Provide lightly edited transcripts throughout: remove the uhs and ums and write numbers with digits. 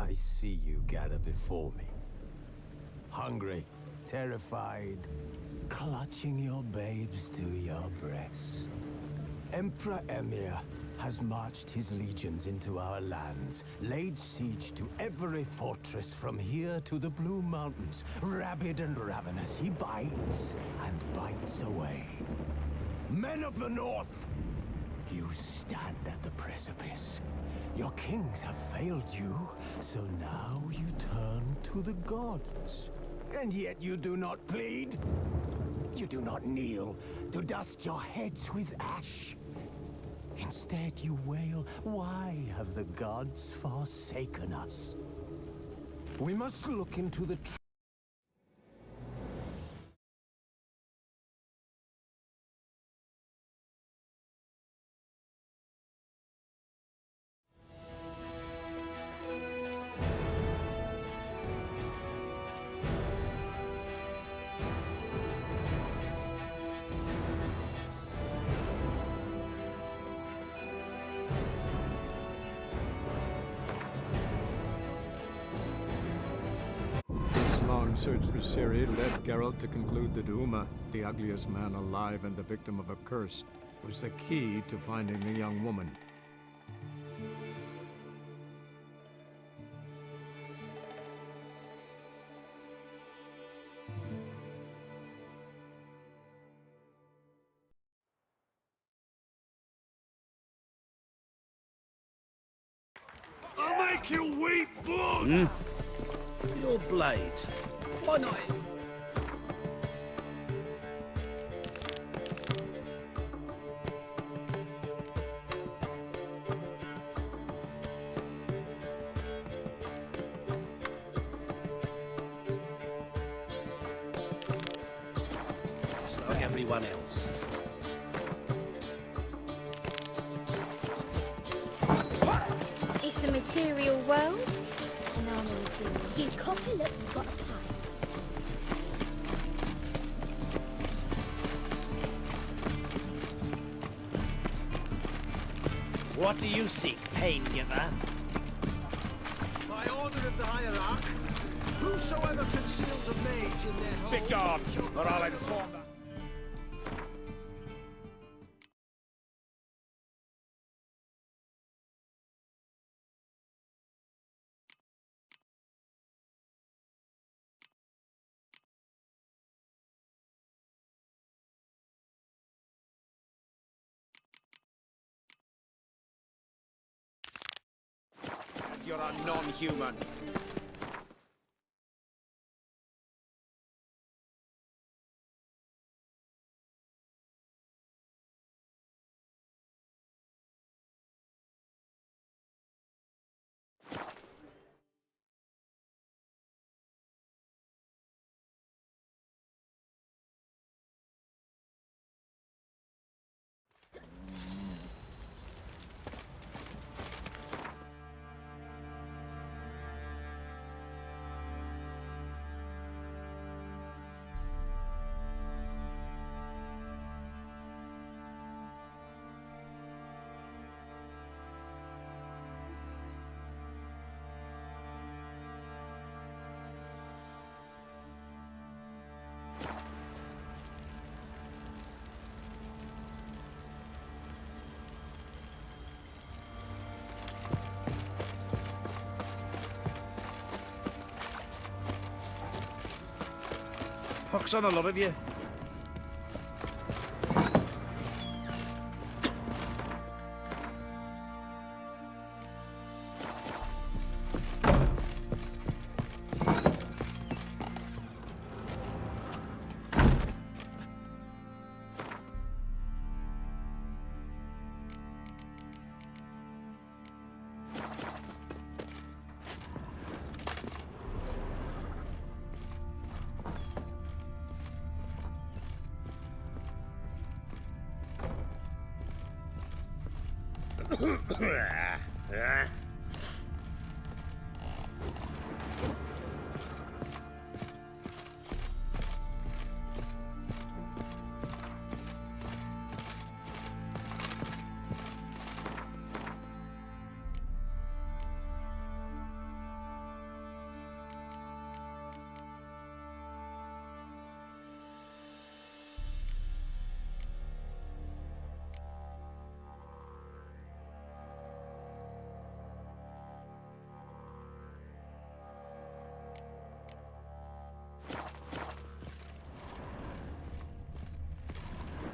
I see you gather before me. Hungry, terrified, clutching your babes to your breast. Emperor Emir has marched his legions into our lands, laid siege to every fortress from here to the Blue Mountains. Rabid and ravenous, he bites and bites away. Men of the North, you stand at the precipice. Your kings have failed you, so now you turn to the gods. And yet you do not plead. You do not kneel to dust your heads with ash. Instead you wail, why have the gods forsaken us? We must look into the truth. Long search for Ciri led Geralt to conclude that Uma, the ugliest man alive and the victim of a curse, was the key to finding the young woman. I'll make you weep blood! Your blade. Why not? Just like everyone else. It's a material world. You copper look got a pie. What do you seek, pain giver? By order of the hierarch, whosoever conceals a mage in their home... Begone, or I'll inform them. You're a non-human. Pox on a lot of you.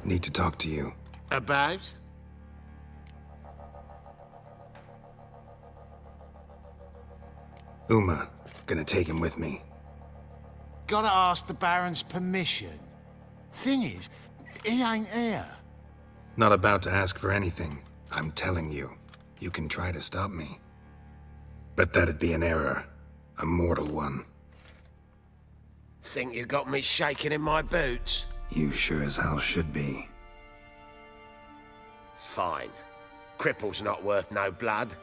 Need to talk to you. About? Uma. Gonna take him with me. Gotta ask the Baron's permission. Thing is, he ain't here. Not about to ask for anything. I'm telling you. You can try to stop me. But that'd be an error. A mortal one. Think you got me shaking in my boots? You sure as hell should be. Fine. Cripple's not worth no blood.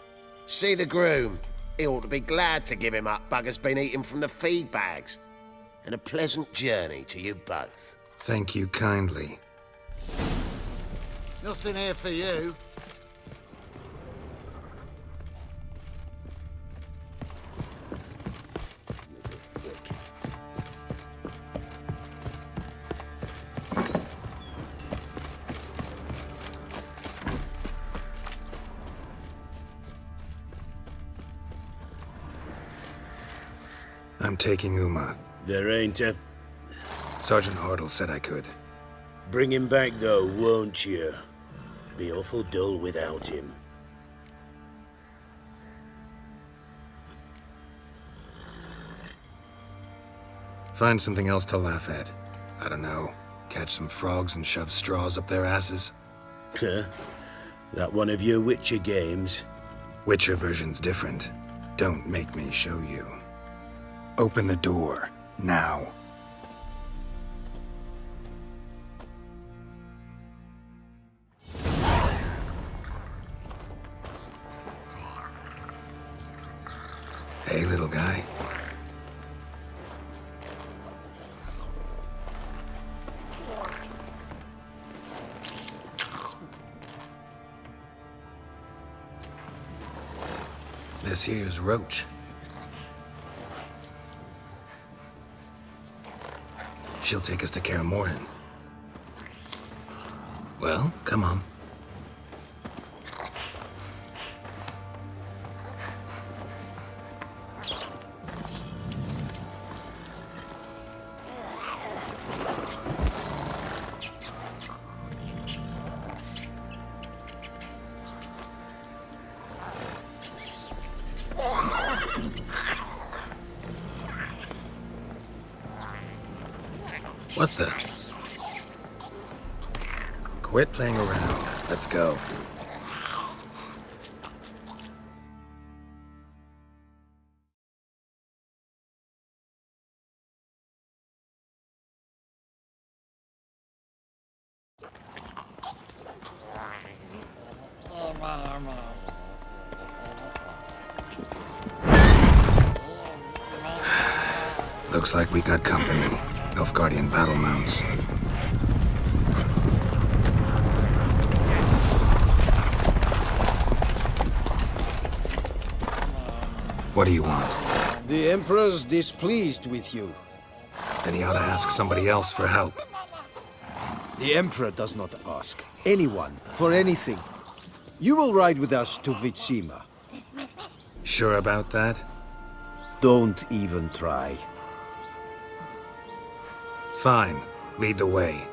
See the groom. He ought to be glad to give him up. Bugger's been eating from the feed bags. And a pleasant journey to you both. Thank you kindly. Nothing here for you. I'm taking Uma. There ain't a... Sergeant Hartle said I could. Bring him back, though, won't you? Be awful dull without him. Find something else to laugh at. I don't know. Catch some frogs and shove straws up their asses. Huh? That one of your Witcher games? Witcher version's different. Don't make me show you. Open the door. Now. Hey, little guy. This here's Roach. She'll take us to Kaer Morhen. Well, come on. What the? Quit playing around. Let's go. Looks like we got company. Nilfgaardian battle mounts. What do you want? The Emperor's displeased with you. Then he ought to ask somebody else for help. The Emperor does not ask anyone for anything. You will ride with us to Vitsima. Sure about that? Don't even try. Fine. Lead the way.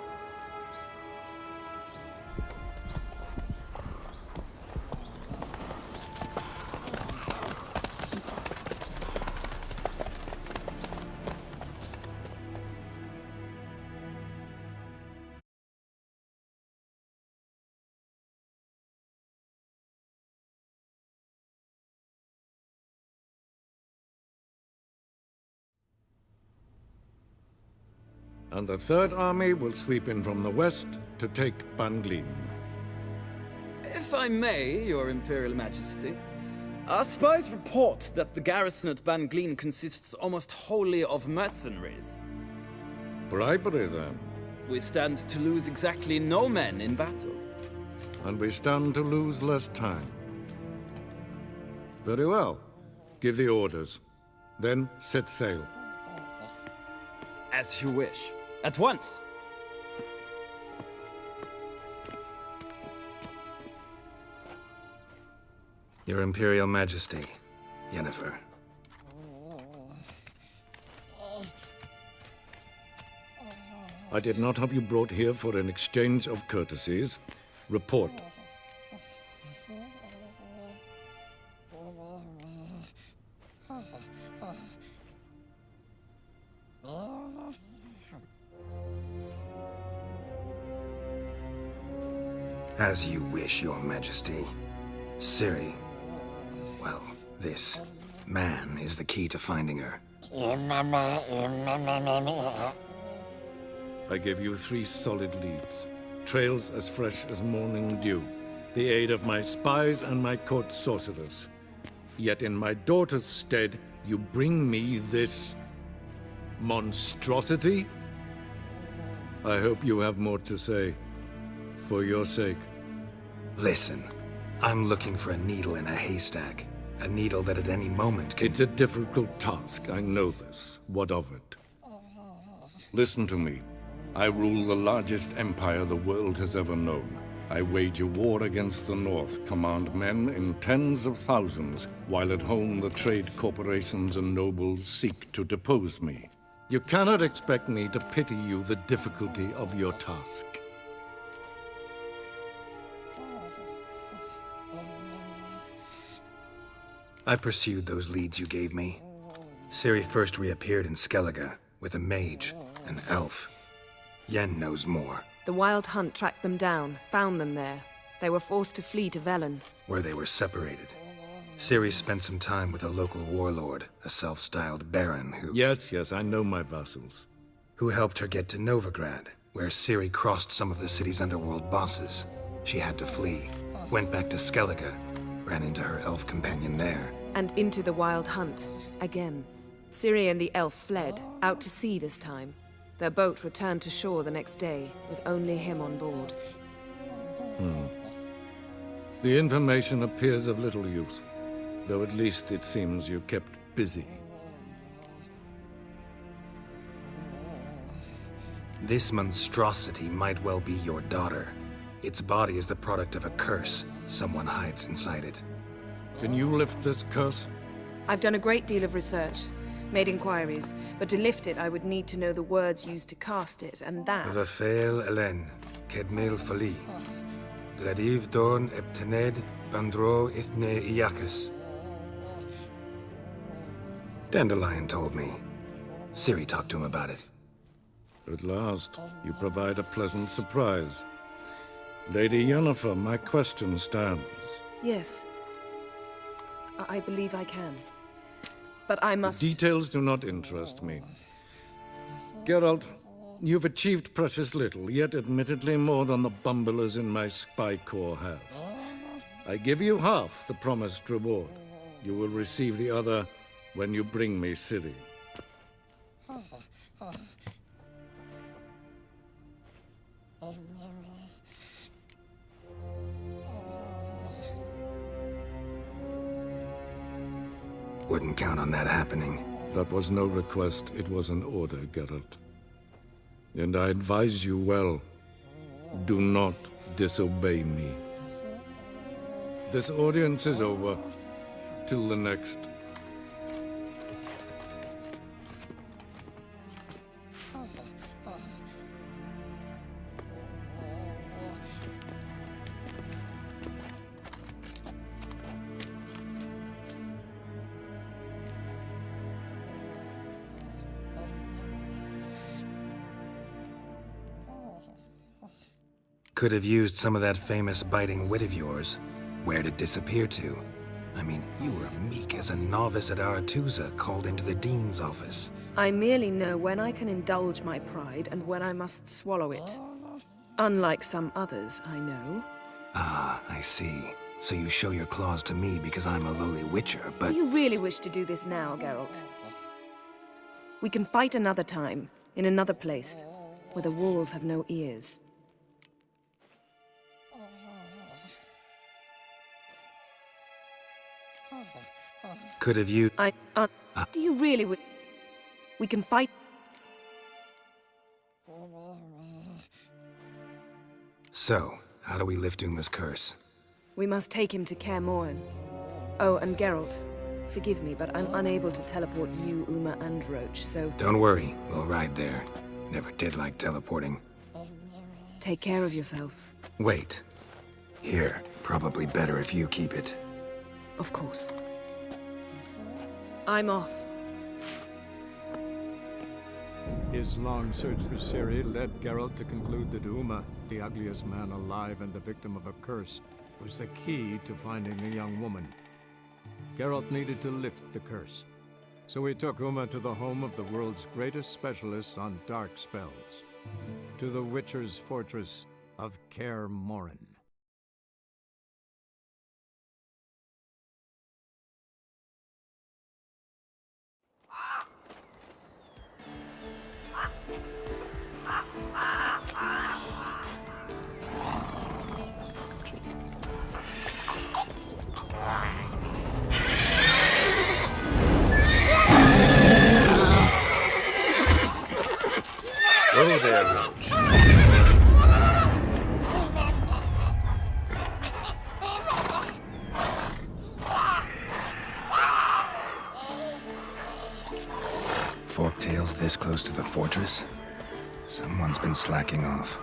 And the Third Army will sweep in from the west to take Banglin. If I may, Your Imperial Majesty, our spies report that the garrison at Banglin consists almost wholly of mercenaries. Bribery, then. We stand to lose exactly no men in battle. And we stand to lose less time. Very well. Give the orders. Then set sail. As you wish. At once! Your Imperial Majesty, Yennefer. I did not have you brought here for an exchange of courtesies. Report. As you wish, Your Majesty. Ciri, well, this man is the key to finding her. I gave you 3 solid leads. Trails as fresh as morning dew. The aid of my spies and my court sorcerers. Yet in my daughter's stead, you bring me this monstrosity? I hope you have more to say. For your sake. Listen, I'm looking for a needle in a haystack. A needle that at any moment can... It's a difficult task, I know this. What of it? Listen to me. I rule the largest empire the world has ever known. I wage a war against the North, command men in tens of thousands, while at home the trade corporations and nobles seek to depose me. You cannot expect me to pity you the difficulty of your task. I pursued those leads you gave me. Ciri first reappeared in Skellige with a mage, an elf. Yen knows more. The Wild Hunt tracked them down, found them there. They were forced to flee to Velen, where they were separated. Ciri spent some time with a local warlord, a self-styled baron who... Yes, I know my vassals. Who helped her get to Novigrad, where Ciri crossed some of the city's underworld bosses. She had to flee, went back to Skellige, ran into her elf companion there. and into the Wild Hunt, again. Ciri and the elf fled, out to sea this time. Their boat returned to shore the next day, with only him on board. The information appears of little use, though at least it seems you kept busy. This monstrosity might well be your daughter. Its body is the product of a curse someone hides inside it. Can you lift this curse? I've done a great deal of research, made inquiries, but to lift it I would need to know the words used to cast it, and that... Rafael Elen, Kedmil Fali, Gladiv Dorn Eptened Bandro Ithne Iacus. Dandelion told me. Ciri talked to him about it. At last, you provide a pleasant surprise. Lady Yennefer, my question stands. Yes. I believe I can. But I must... The details do not interest me. Geralt, you've achieved precious little, yet admittedly more than the bumblers in my spy corps have. I give you half the promised reward. You will receive the other when you bring me Ciri. Wouldn't count on that happening. That was no request, it was an order, Geralt. And I advise you well, do not disobey me. This audience is over. Till the next. Could have used some of that famous biting wit of yours. Where'd it disappear to? I mean, you were meek as a novice at Aretuza, called into the Dean's office. I merely know when I can indulge my pride and when I must swallow it. Unlike some others, I know. Ah, I see. So you show your claws to me because I'm a lowly witcher, but... Do you really wish to do this now, Geralt? We can fight another time, in another place, where the walls have no ears. Could have you... Do you really We can fight... So, how do we lift Uma's curse? We must take him to Kaer Morhen. Oh, and Geralt, forgive me, but I'm unable to teleport you, Uma, and Roach, so... Don't worry, we'll ride there. Never did like teleporting. Take care of yourself. Wait. Here. Probably better if you keep it. Of course. I'm off. His long search for Ciri led Geralt to conclude that Uma, the ugliest man alive and the victim of a curse, was the key to finding the young woman. Geralt needed to lift the curse, so he took Uma to the home of the world's greatest specialist on dark spells, to the Witcher's fortress of Kaer Morhen. Oh, there, Roach. Forktails this close to the fortress? Someone's been slacking off.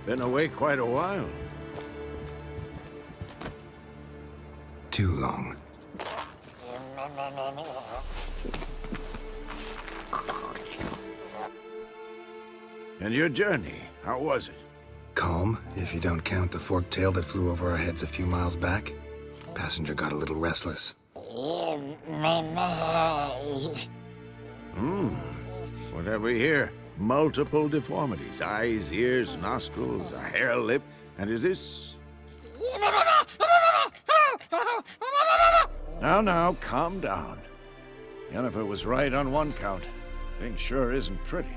Been away quite a while. Too long. And your journey, how was it? Calm, if you don't count the forktail that flew over our heads a few miles back. Passenger got a little restless. What have we here? Multiple deformities. Eyes, ears, nostrils, a hair lip. And is this... Now, calm down. Yennefer was right on one count. Thing sure isn't pretty.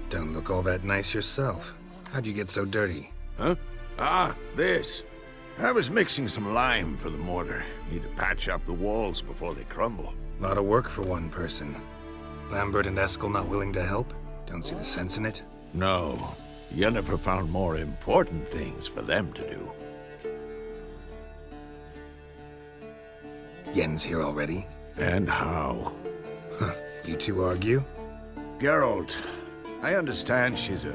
Don't look all that nice yourself. How'd you get so dirty? Huh? Ah, this. I was mixing some lime for the mortar. Need to patch up the walls before they crumble. Lot of work for one person. Lambert and Eskel not willing to help? Don't see the sense in it? No. Yennefer found more important things for them to do. Yen's here already? And how? Huh. You two argue? Geralt, I understand she's a...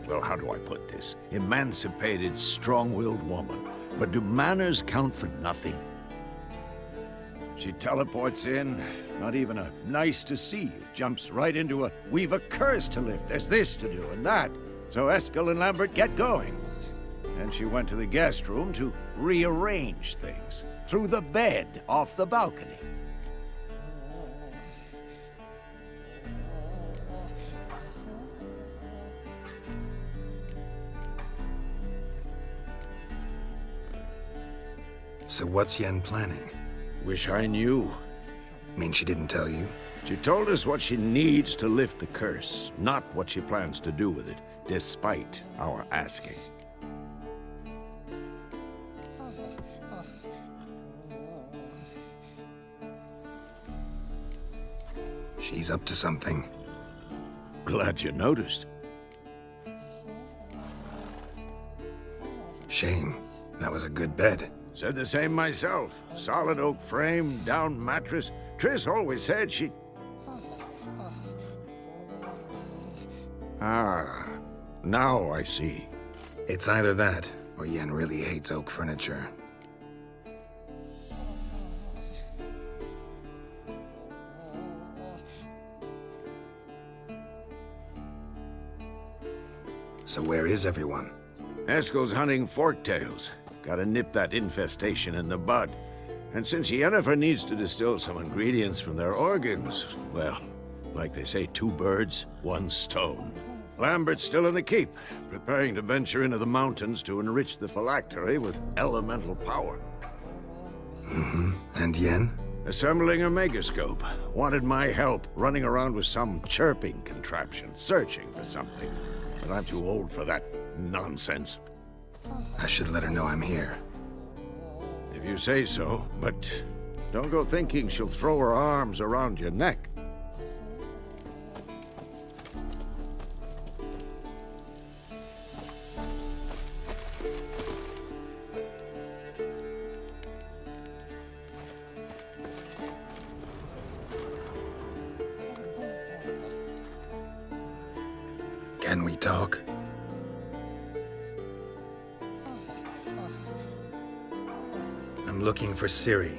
well, how do I put this? Emancipated, strong-willed woman. But do manners count for nothing? She teleports in, not even a nice to see you, jumps right into a we've a curse to lift, there's this to do and that. So Eskel and Lambert get going. And she went to the guest room to rearrange things. Through the bed, off the balcony. So what's Yen planning? Wish I knew. Mean she didn't tell you? She told us what she needs to lift the curse, not what she plans to do with it, despite our asking. She's up to something. Glad you noticed. Shame. That was a good bed. Said the same myself. Solid oak frame, down mattress. Triss always said she... Ah, now I see. It's either that, or Yen really hates oak furniture. So where is everyone? Eskel's hunting forktails. Gotta nip that infestation in the bud. And since Yennefer needs to distill some ingredients from their organs, well, like they say, 2 birds, 1 stone. Lambert's still in the keep, preparing to venture into the mountains to enrich the phylactery with elemental power. And Yen? Assembling a megascope. Wanted my help, running around with some chirping contraption, searching for something. But I'm too old for that nonsense. I should let her know I'm here. If you say so, but don't go thinking she'll throw her arms around your neck. Can we talk? I'm looking for Ciri.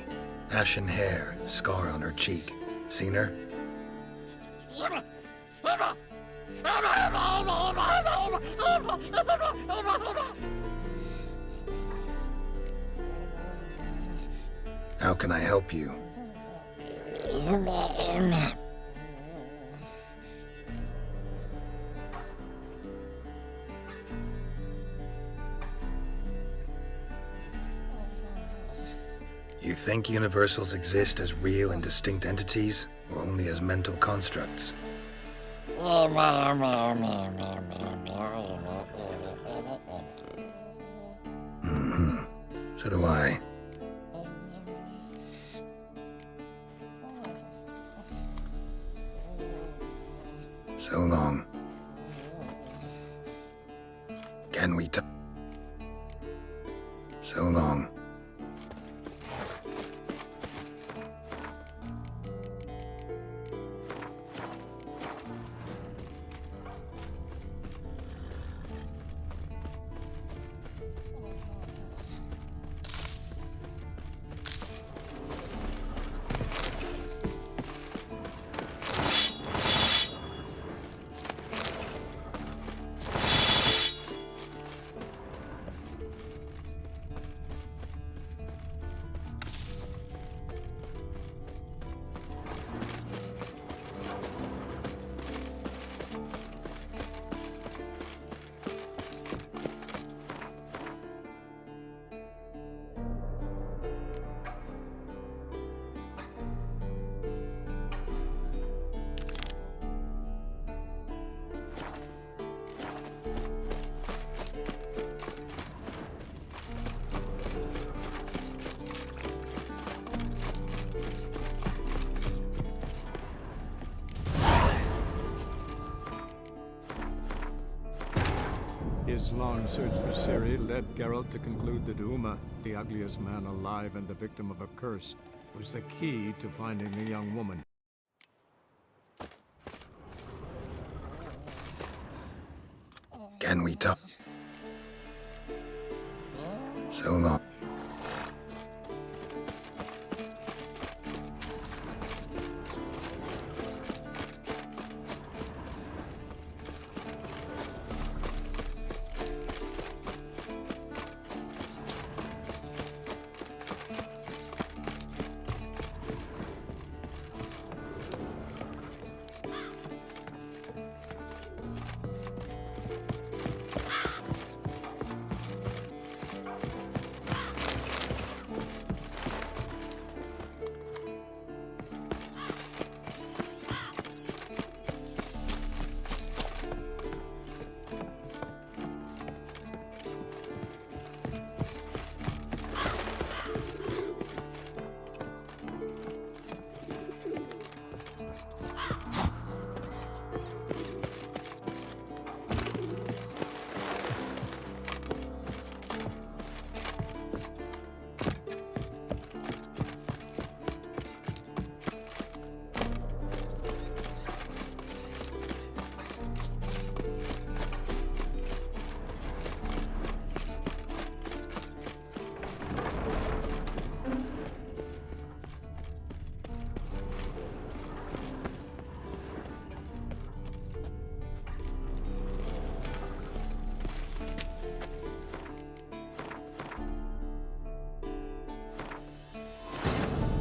Ashen hair, scar on her cheek. Seen her? How can I help you? You think universals exist as real and distinct entities, or only as mental constructs? Mm-hmm. So do I. So long. Can we talk? So long. His long search for Ciri led Geralt to conclude that Uma, the ugliest man alive and the victim of a curse, was the key to finding the young woman. Can we talk? So long.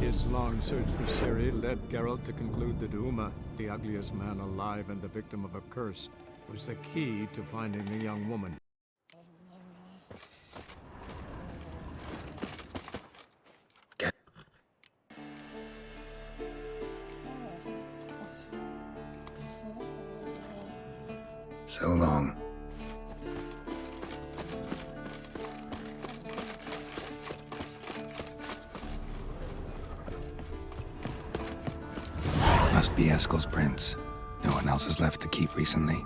His long search for Ciri led Geralt to conclude that Uma, the ugliest man alive and the victim of a curse, was the key to finding the young woman. So long. Must be Eskel's prints. No one else has left the keep recently.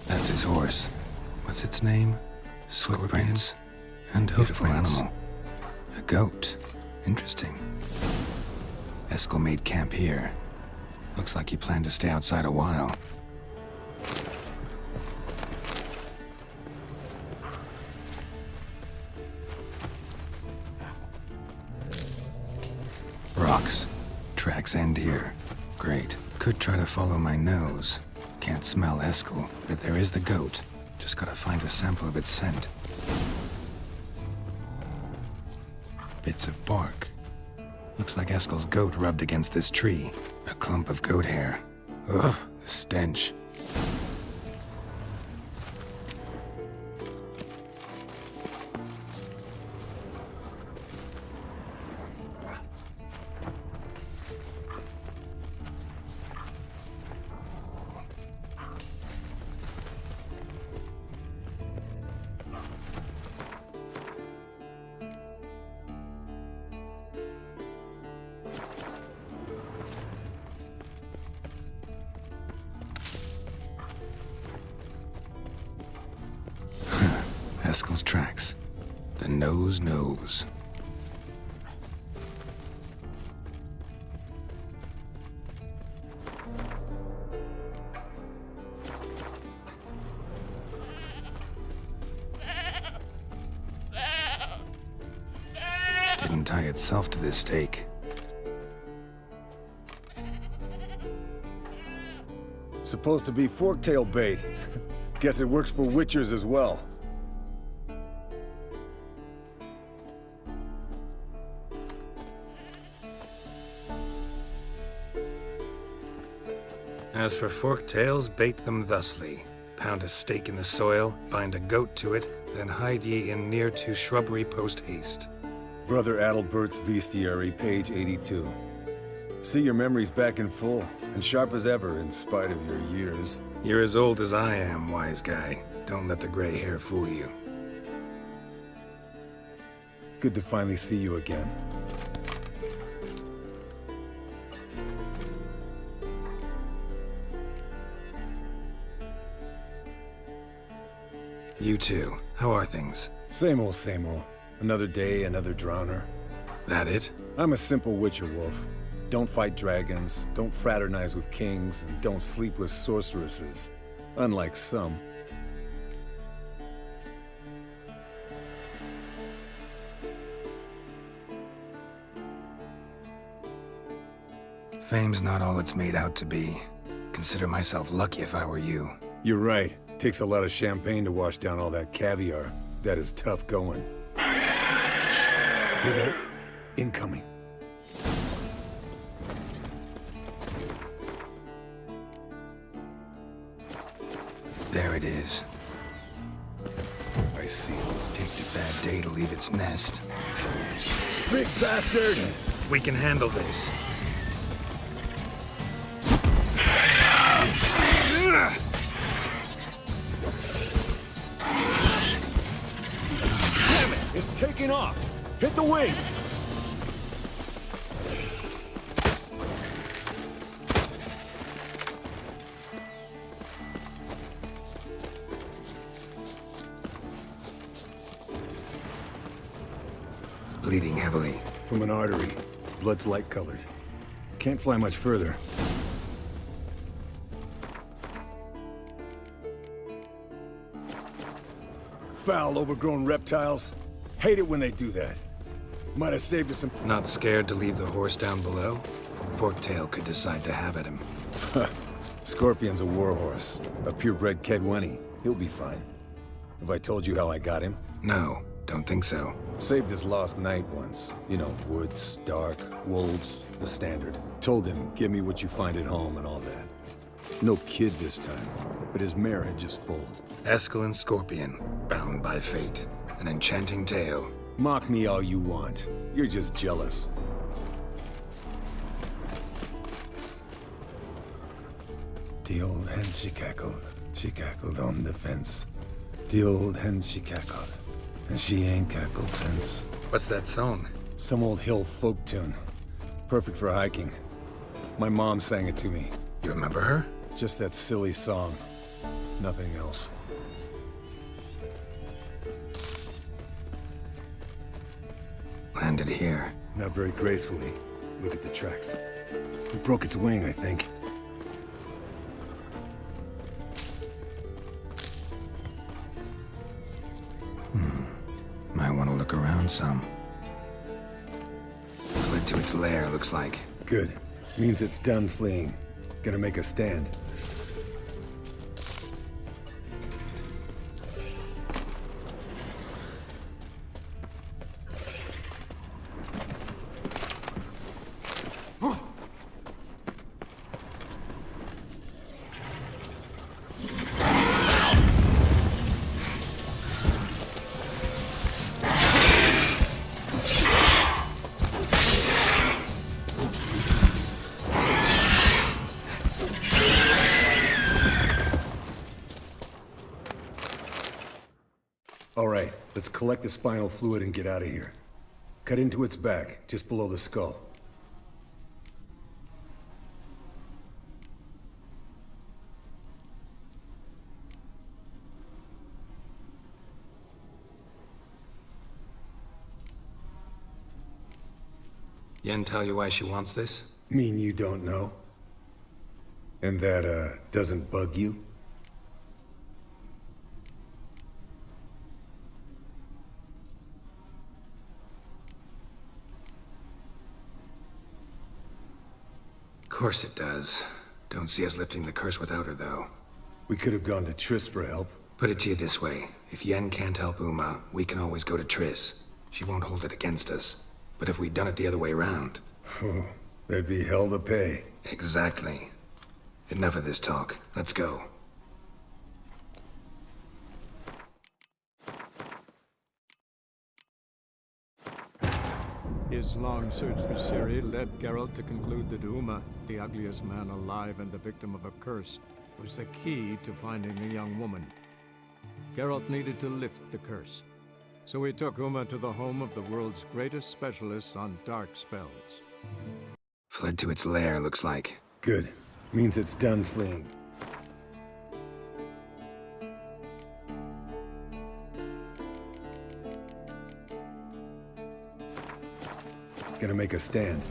That's his horse. What's its name? Footprints. And beautiful animal. A goat. Interesting. Eskel made camp here. Looks like he planned to stay outside a while. Rocks. Tracks end here. Great. Could try to follow my nose. Can't smell Eskel, but there is the goat. Just gotta find a sample of its scent. Bits of bark. Looks like Eskel's goat rubbed against this tree. A clump of goat hair. Ugh, the stench. Eskel's tracks. The nose knows. Didn't tie itself to this stake. Supposed to be forktail bait. Guess it works for witchers as well. As for forktails, bait them thusly. Pound a stake in the soil, bind a goat to it, then hide ye in near to shrubbery post haste. Brother Adalbert's Bestiary, page 82. See your memories back in full, and sharp as ever in spite of your years. You're as old as I am, wise guy. Don't let the gray hair fool you. Good to finally see you again. You too. How are things? Same old, same old. Another day, another drowner. That it? I'm a simple witcher wolf. Don't fight dragons, don't fraternize with kings, and don't sleep with sorceresses. Unlike some. Fame's not all it's made out to be. Consider myself lucky if I were you. You're right. Takes a lot of champagne to wash down all that caviar. That is tough going. Shh. Hear that? Incoming. There it is. I see. Picked a bad day to leave its nest. Big bastard! We can handle this. Damn it! It's taking off! Hit the wings! Bleeding heavily. From an artery. Blood's light-colored. Can't fly much further. Foul, overgrown reptiles. Hate it when they do that. Might have saved us some... Not scared to leave the horse down below? Forktail could decide to have at him. Scorpion's a warhorse. A purebred Kedwenny. He'll be fine. Have I told you how I got him? No, don't think so. Saved his lost knight once. You know, woods, dark, wolves, the standard. Told him, give me what you find at home and all that. No kid this time, but his mare had just foaled. Eskel and Scorpion, bound by fate. An enchanting tale. Mock me all you want. You're just jealous. The old hen, she cackled on the fence. The old hen, she cackled, and she ain't cackled since. What's that song? Some old hill folk tune. Perfect for hiking. My mom sang it to me. You remember her? Just that silly song. Nothing else. Landed here. Not very gracefully. Look at the tracks. We broke its wing, I think. Might want to look around some. Fled to its lair, looks like. Good. Means it's done fleeing. Gonna make a stand. All right, let's collect the spinal fluid and get out of here. Cut into its back, just below the skull. Yen tell you why she wants this? Mean you don't know? And that, doesn't bug you? Of course it does. Don't see us lifting the curse without her, though. We could have gone to Triss for help. Put it to you this way. If Yen can't help Uma, we can always go to Triss. She won't hold it against us. But if we'd done it the other way around... There'd be hell to pay. Exactly. Enough of this talk. Let's go. His long search for Ciri led Geralt to conclude that Uma, the ugliest man alive and the victim of a curse, was the key to finding the young woman. Geralt needed to lift the curse, so he took Uma to the home of the world's greatest specialist on dark spells. Fled to its lair, looks like. Good. Means it's done fleeing. Gonna make a stand.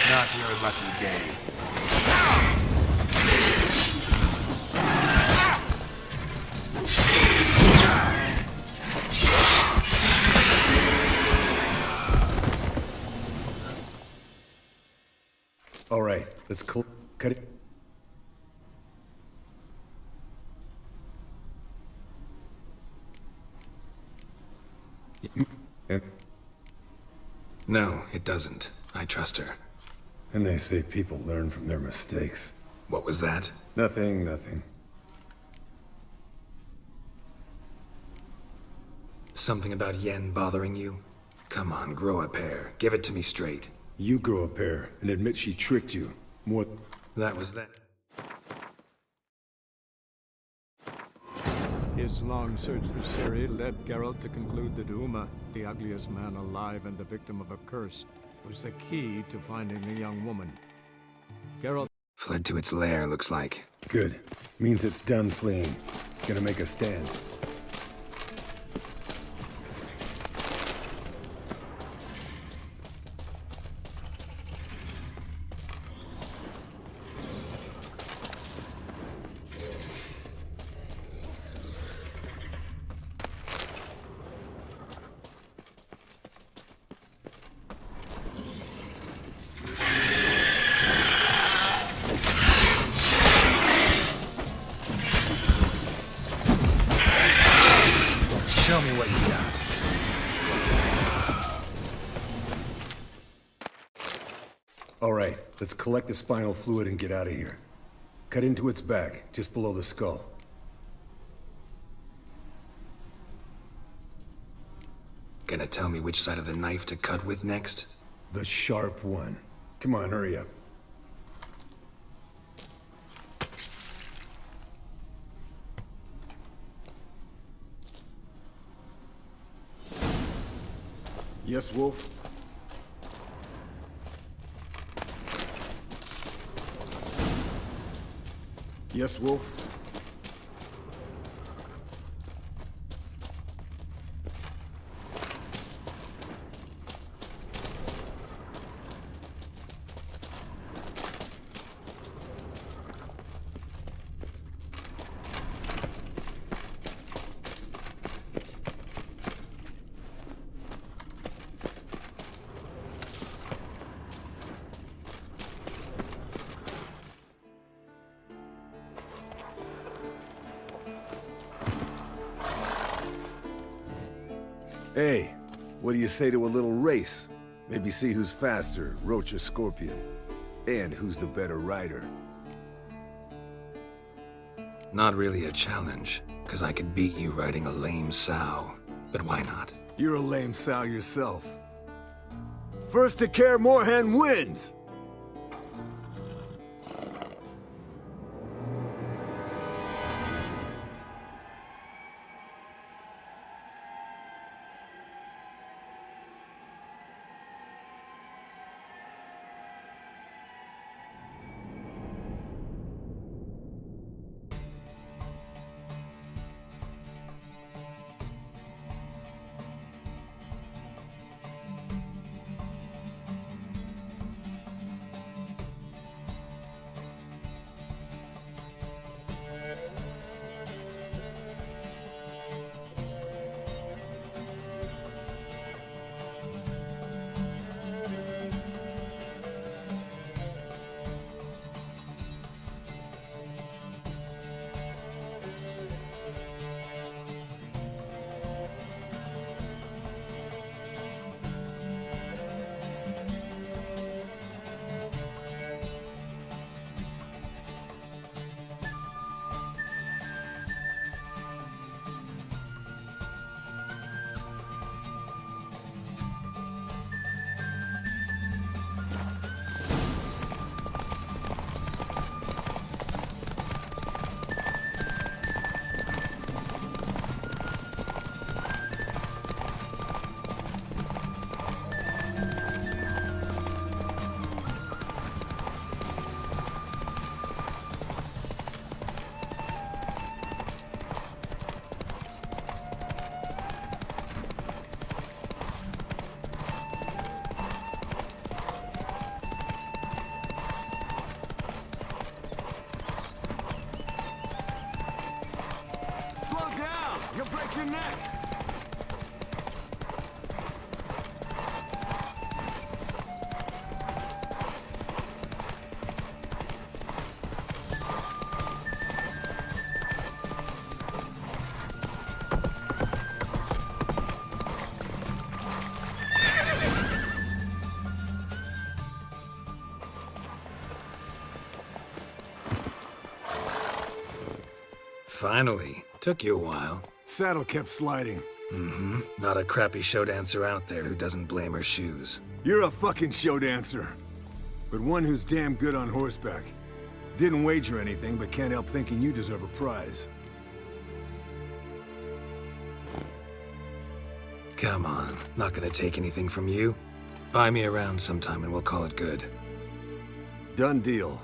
Not your lucky day. All right, let's cut it. No, it doesn't. I trust her. And they say people learn from their mistakes. What was that? Nothing, nothing. Something about Yen bothering you? Come on, grow a pair. Give it to me straight. You grow a pair and admit she tricked you. More... That was that. His long search for Ciri led Geralt to conclude that Uma, the ugliest man alive and the victim of a curse, was the key to finding the young woman. Geralt Fled to its lair, looks like. Good. Means it's done fleeing. Gonna make a stand. Show me what you got. All right, let's collect the spinal fluid and get out of here. Cut into its back, just below the skull. Gonna tell me which side of the knife to cut with next? The sharp one. Come on, hurry up. Yes, Wolf? Yes, Wolf? Hey, what do you say to a little race? Maybe see who's faster, Roach or Scorpion. And who's the better rider. Not really a challenge, because I could beat you riding a lame sow. But why not? You're a lame sow yourself. First to Kaer Morhen wins! your neck! Finally. Took you a while. Saddle kept sliding. Mm-hmm. Not a crappy show dancer out there who doesn't blame her shoes. You're a fucking show dancer. But one who's damn good on horseback. Didn't wager anything, but can't help thinking you deserve a prize. Come on. Not gonna take anything from you. Buy me around sometime and we'll call it good. Done deal.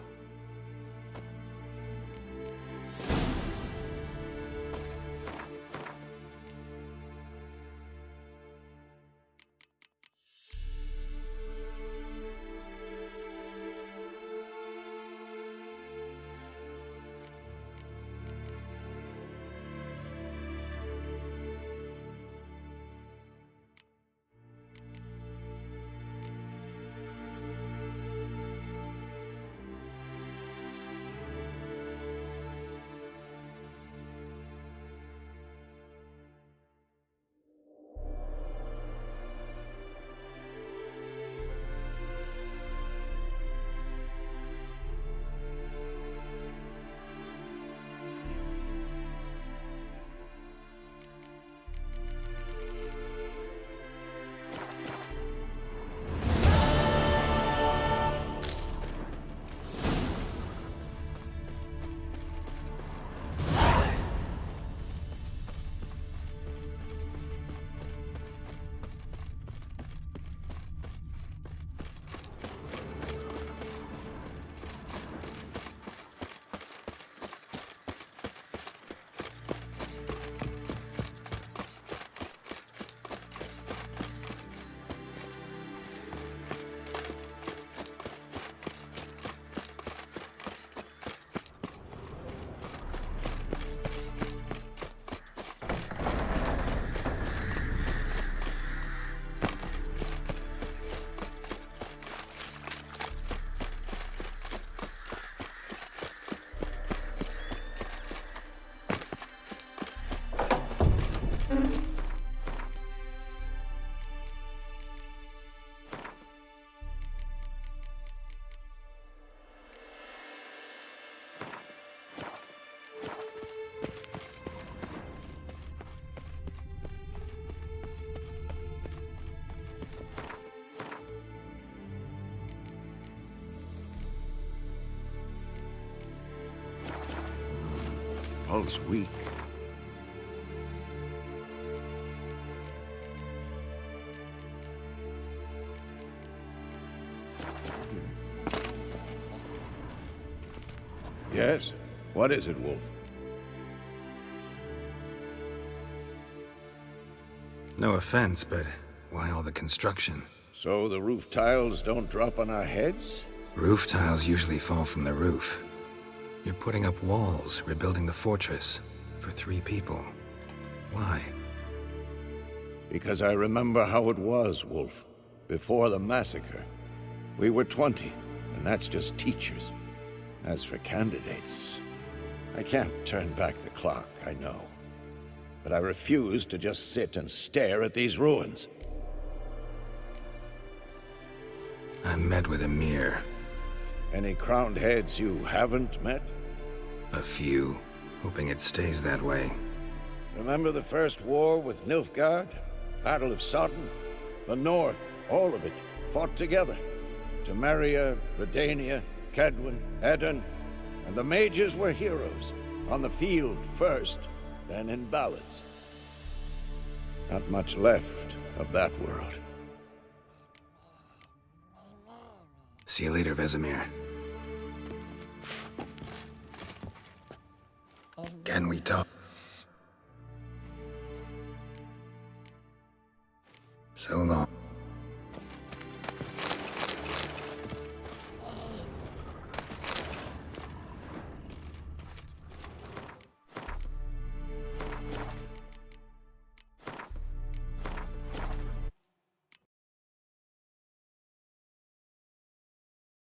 Pulse weak. Yes? What is it, Wolf? No offense, but why all the construction? So the roof tiles don't drop on our heads? Roof tiles usually fall from the roof. You're putting up walls, rebuilding the fortress. For 3 people. Why? Because I remember how it was, Wolf. Before the massacre. We were 20, and that's just teachers. As for candidates, I can't turn back the clock, I know. But I refuse to just sit and stare at these ruins. I met with Emir. Any crowned heads you haven't met? A few. Hoping it stays that way. Remember the first war with Nilfgaard? Battle of Sodden? The North, all of it, fought together. Temeria, Redania, Kedwin, Edirn, and the mages were heroes. On the field first, then in ballads. Not much left of that world. See you later, Vesemir. Can we talk? So long.